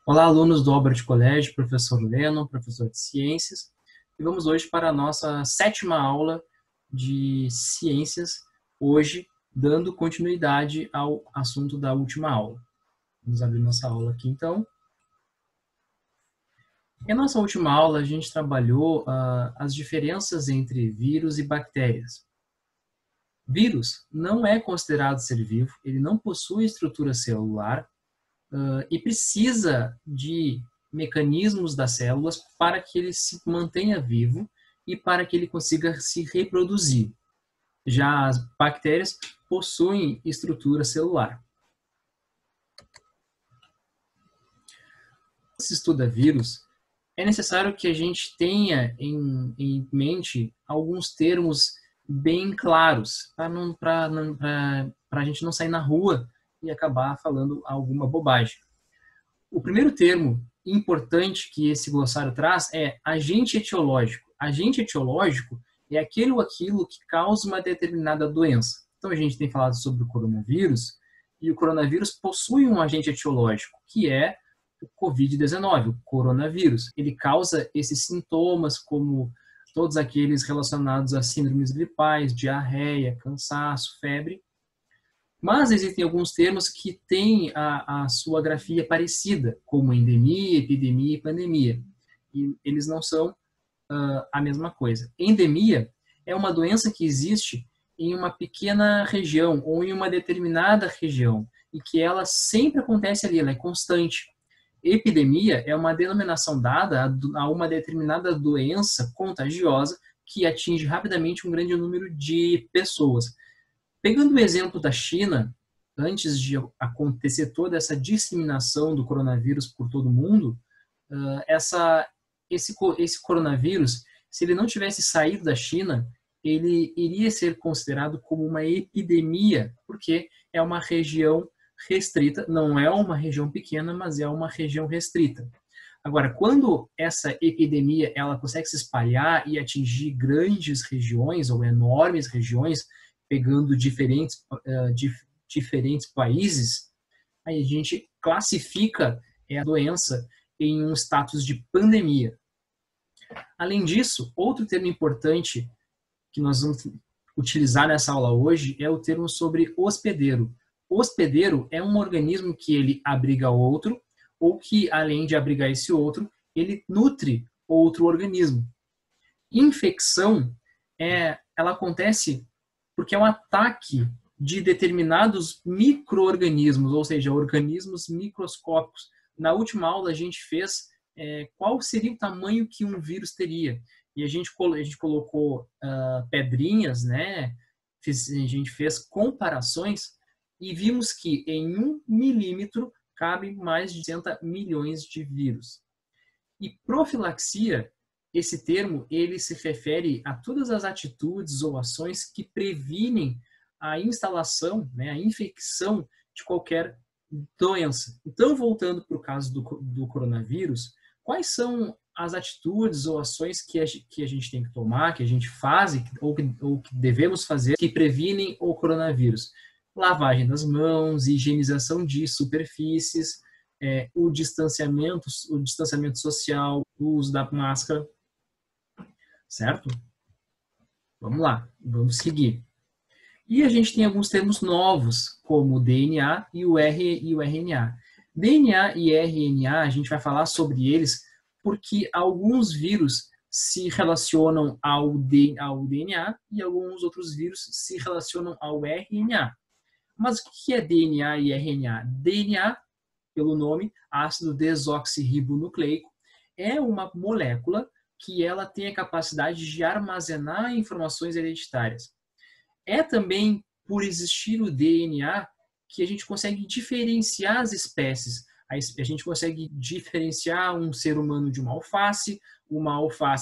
Olá, alunos do Albert College, professor Lennon, professor de Ciências. E vamos hoje para a nossa sétima aula de Ciências, hoje dando continuidade ao assunto da última aula. Vamos abrir nossa aula aqui então. Em nossa última aula, a gente trabalhou as diferenças entre vírus e bactérias. Vírus não é considerado ser vivo, ele não possui estrutura celular, e precisa de mecanismos das células para que ele se mantenha vivo e para que ele consiga se reproduzir. Já as bactérias possuem estrutura celular. Quando se estuda vírus, é necessário que a gente tenha em mente alguns termos bem claros, para a gente não sair na rua e acabar falando alguma bobagem. O primeiro termo importante que esse glossário traz é agente etiológico. Agente etiológico é aquele ou aquilo que causa uma determinada doença. Então a gente tem falado sobre o coronavírus, e o coronavírus possui um agente etiológico, que é o Covid-19, o coronavírus. Ele causa esses sintomas como todos aqueles relacionados a síndromes gripais, diarreia, cansaço, febre. Mas existem alguns termos que têm a sua grafia parecida, como endemia, epidemia e pandemia. E eles não são a mesma coisa. Endemia é uma doença que existe em uma pequena região ou em uma determinada região e que ela sempre acontece ali, ela é constante. Epidemia é uma denominação dada a uma determinada doença contagiosa que atinge rapidamente um grande número de pessoas. Pegando o exemplo da China, antes de acontecer toda essa disseminação do coronavírus por todo o mundo, esse coronavírus, se ele não tivesse saído da China, ele iria ser considerado como uma epidemia, porque é uma região restrita, não é uma região pequena, mas é uma região restrita. Agora, quando essa epidemia ela consegue se espalhar e atingir grandes regiões ou enormes regiões, pegando diferentes países, aí a gente classifica a doença em um status de pandemia. Além disso, outro termo importante que nós vamos utilizar nessa aula hoje é o termo sobre hospedeiro. Hospedeiro é um organismo que ele abriga outro, ou que, além de abrigar esse outro, ele nutre outro organismo. Infecção, ela acontece porque é um ataque de determinados micro-organismos, ou seja, organismos microscópicos. Na última aula a gente fez qual seria o tamanho que um vírus teria. E a gente colocou pedrinhas, né? A gente fez comparações e vimos que em 1 milímetro cabe mais de 60 milhões de vírus. E profilaxia, esse termo, ele se refere a todas as atitudes ou ações que previnem a instalação, né, a infecção de qualquer doença. Então, voltando para o caso do coronavírus, quais são as atitudes ou ações que a gente tem que tomar, que a gente faz ou que devemos fazer que previnem o coronavírus? Lavagem das mãos, higienização de superfícies, o distanciamento social, o uso da máscara, certo? Vamos lá, vamos seguir. E a gente tem alguns termos novos, como o DNA e o RNA. DNA e RNA, a gente vai falar sobre eles porque alguns vírus se relacionam ao DNA e alguns outros vírus se relacionam ao RNA. Mas o que é DNA e RNA? DNA, pelo nome, ácido desoxirribonucleico, é uma molécula que ela tem a capacidade de armazenar informações hereditárias. É também por existir o DNA que a gente consegue diferenciar as espécies. A gente consegue diferenciar um ser humano de uma alface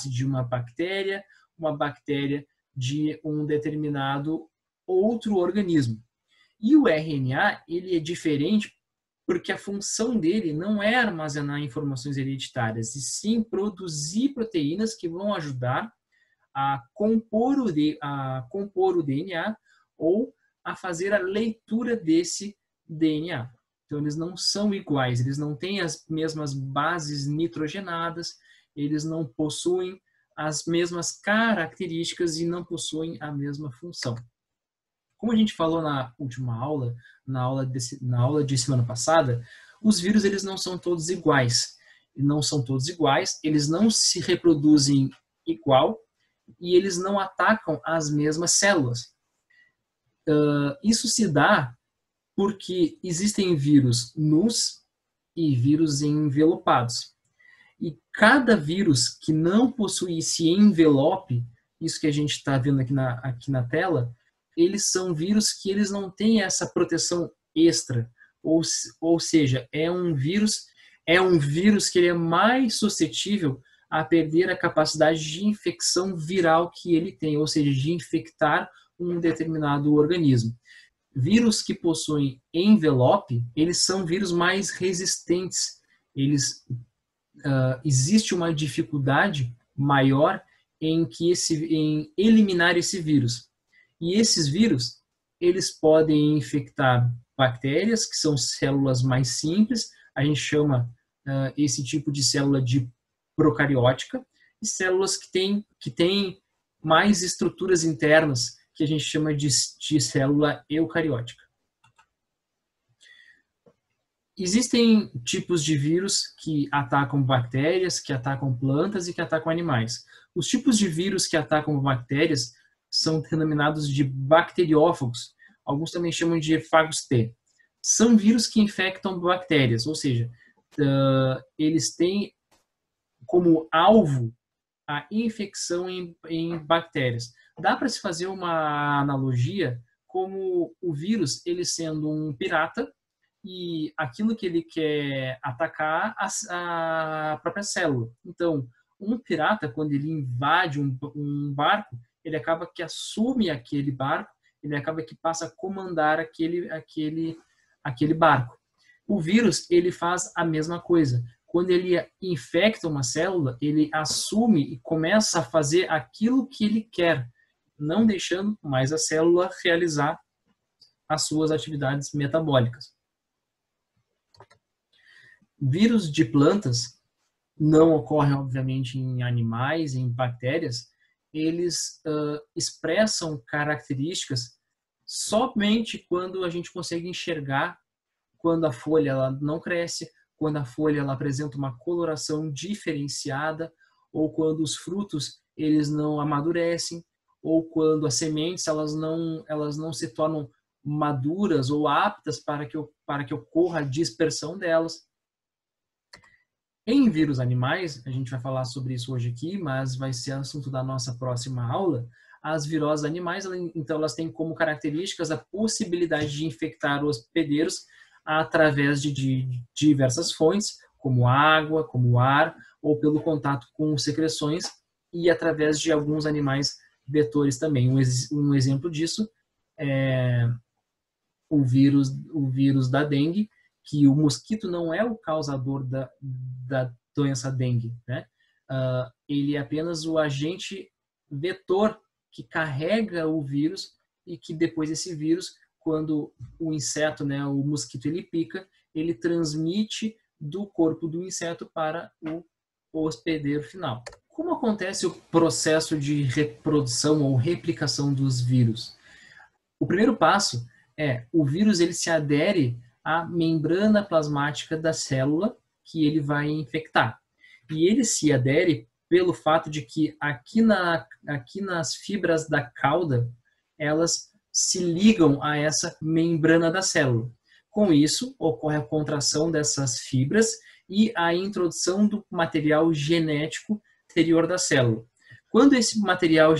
de uma bactéria de um determinado outro organismo. E o RNA, ele é diferente porque a função dele não é armazenar informações hereditárias, e sim produzir proteínas que vão ajudar a compor o DNA ou a fazer a leitura desse DNA. Então, eles não são iguais, eles não têm as mesmas bases nitrogenadas, eles não possuem as mesmas características e não possuem a mesma função. Como a gente falou na última aula, na aula de semana passada, os vírus eles não são todos iguais. Não são todos iguais, eles não se reproduzem igual e eles não atacam as mesmas células. Isso se dá porque existem vírus nus e vírus envelopados. E cada vírus que não possui esse envelope, isso que a gente está vendo aqui na tela, eles são vírus que eles não têm essa proteção extra. Ou seja, é um vírus que ele é mais suscetível a perder a capacidade de infecção viral que ele tem, ou seja, de infectar um determinado organismo. Vírus que possuem envelope, eles são vírus mais resistentes. Existe uma dificuldade maior em eliminar esse vírus. E esses vírus, eles podem infectar bactérias, que são células mais simples, a gente chama esse tipo de célula de procariótica, e células que têm mais estruturas internas, que a gente chama de célula eucariótica. Existem tipos de vírus que atacam bactérias, que atacam plantas e que atacam animais. Os tipos de vírus que atacam bactérias são denominados de bacteriófagos, alguns também chamam de fagos T. São vírus que infectam bactérias, ou seja, eles têm como alvo a infecção em bactérias. Dá para se fazer uma analogia como o vírus, ele sendo um pirata, e aquilo que ele quer atacar a própria célula. Então, um pirata, quando ele invade um barco, ele acaba que assume aquele barco, ele acaba que passa a comandar aquele barco. O vírus, ele faz a mesma coisa. Quando ele infecta uma célula, ele assume e começa a fazer aquilo que ele quer, não deixando mais a célula realizar as suas atividades metabólicas. Vírus de plantas não ocorrem, obviamente, em animais, em bactérias. Eles expressam características somente quando a gente consegue enxergar, quando a folha ela não cresce, quando a folha ela apresenta uma coloração diferenciada, ou quando os frutos eles não amadurecem, ou quando as sementes elas não se tornam maduras ou aptas para que ocorra a dispersão delas. Em vírus animais, a gente vai falar sobre isso hoje aqui, mas vai ser assunto da nossa próxima aula. As viroses animais, então, elas têm como características a possibilidade de infectar os hospedeiros através de diversas fontes, como água, como ar, ou pelo contato com secreções, e através de alguns animais vetores também. Um exemplo disso é o vírus da dengue, que o mosquito não é o causador da doença dengue, né? Ele é apenas o agente vetor que carrega o vírus e que depois esse vírus, quando o inseto, né, o mosquito, ele pica, ele transmite do corpo do inseto para o hospedeiro final. Como acontece o processo de reprodução ou replicação dos vírus? O primeiro passo é o vírus ele se adere à membrana plasmática da célula que ele vai infectar. E ele se adere pelo fato de que aqui nas fibras da cauda, elas se ligam a essa membrana da célula. Com isso, ocorre a contração dessas fibras e a introdução do material genético interior da célula. Quando esse material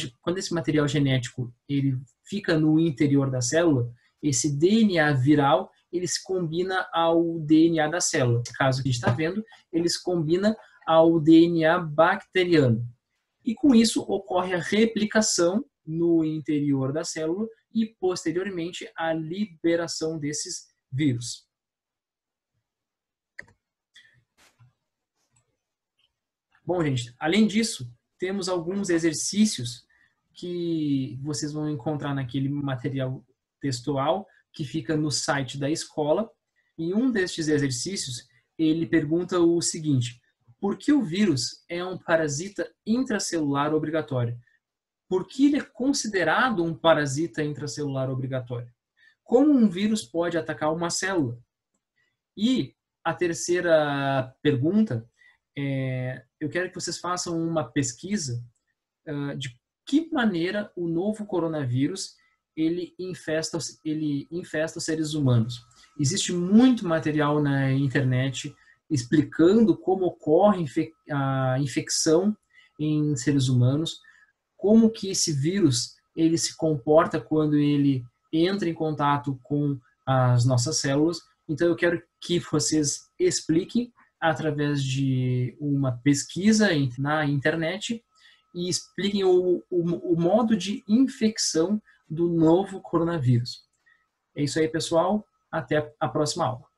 genético ele fica no interior da célula, esse DNA viral ele se combina ao DNA da célula. No caso que a gente está vendo, ele se combina ao DNA bacteriano. E com isso ocorre a replicação no interior da célula e, posteriormente, a liberação desses vírus. Bom, gente, além disso, temos alguns exercícios que vocês vão encontrar naquele material textual que fica no site da escola. Em um destes exercícios, ele pergunta o seguinte: por que o vírus é um parasita intracelular obrigatório? Por que ele é considerado um parasita intracelular obrigatório? Como um vírus pode atacar uma célula? E a terceira pergunta eu quero que vocês façam uma pesquisa de que maneira o novo coronavírus ele infesta os seres humanos. Existe muito material na internet explicando como ocorre a infecção em seres humanos, como que esse vírus ele se comporta quando ele entra em contato com as nossas células. Então eu quero que vocês expliquem através de uma pesquisa na internet e expliquem o modo de infecção do novo coronavírus. É isso aí, pessoal. Até a próxima aula.